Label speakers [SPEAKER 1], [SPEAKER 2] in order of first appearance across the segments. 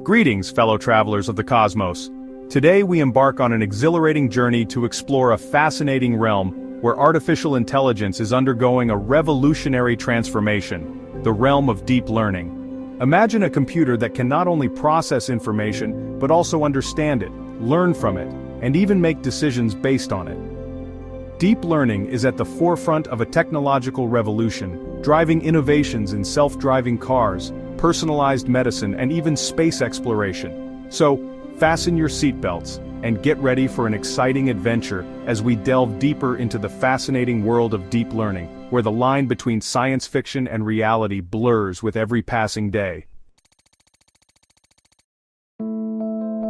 [SPEAKER 1] Greetings, fellow travelers of the cosmos. Today we embark on an exhilarating journey to explore a fascinating realm where artificial intelligence is undergoing a revolutionary transformation, the realm of deep learning. Imagine a computer that can not only process information, but also understand it, learn from it, and even make decisions based on it. Deep learning is at the forefront of a technological revolution, driving innovations in self-driving cars, personalized medicine, and even space exploration. So, fasten your seatbelts and get ready for an exciting adventure as we delve deeper into the fascinating world of deep learning, where the line between science fiction and reality blurs with every passing day.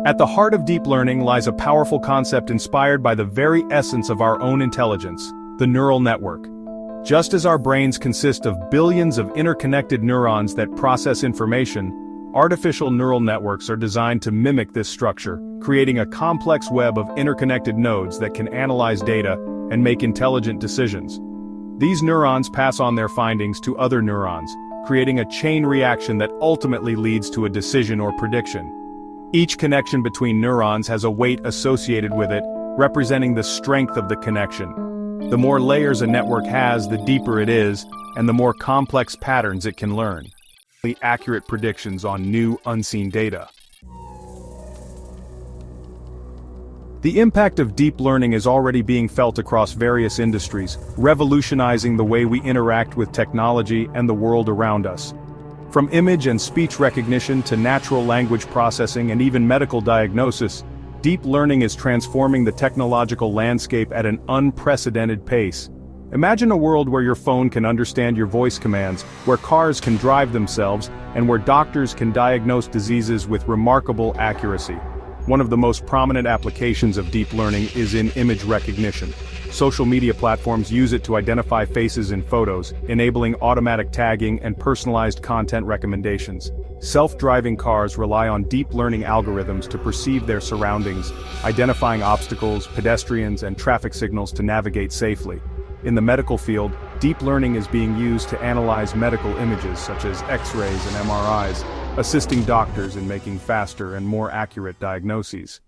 [SPEAKER 1] At the heart of deep learning lies a powerful concept inspired by the very essence of our own intelligence, the neural network. Just as our brains consist of billions of interconnected neurons that process information, artificial neural networks are designed to mimic this structure, creating a complex web of interconnected nodes that can analyze data and make intelligent decisions. These neurons pass on their findings to other neurons, creating a chain reaction that ultimately leads to a decision or prediction. Each connection between neurons has a weight associated with it, representing the strength of the connection. The more layers a network has, the deeper it is, and the more complex patterns it can learn. Accurate predictions on new, unseen data. The impact of deep learning is already being felt across various industries, revolutionizing the way we interact with technology and the world around us. From image and speech recognition to natural language processing and even medical diagnosis, deep learning is transforming the technological landscape at an unprecedented pace. Imagine a world where your phone can understand your voice commands, where cars can drive themselves, and where doctors can diagnose diseases with remarkable accuracy. One of the most prominent applications of deep learning is in image recognition. Social media platforms use it to identify faces in photos, enabling automatic tagging and personalized content recommendations. Self-driving cars rely on deep learning algorithms to perceive their surroundings, identifying obstacles, pedestrians, and traffic signals to navigate safely. In the medical field, deep learning is being used to analyze medical images such as X-rays and MRIs, assisting doctors in making faster and more accurate diagnoses.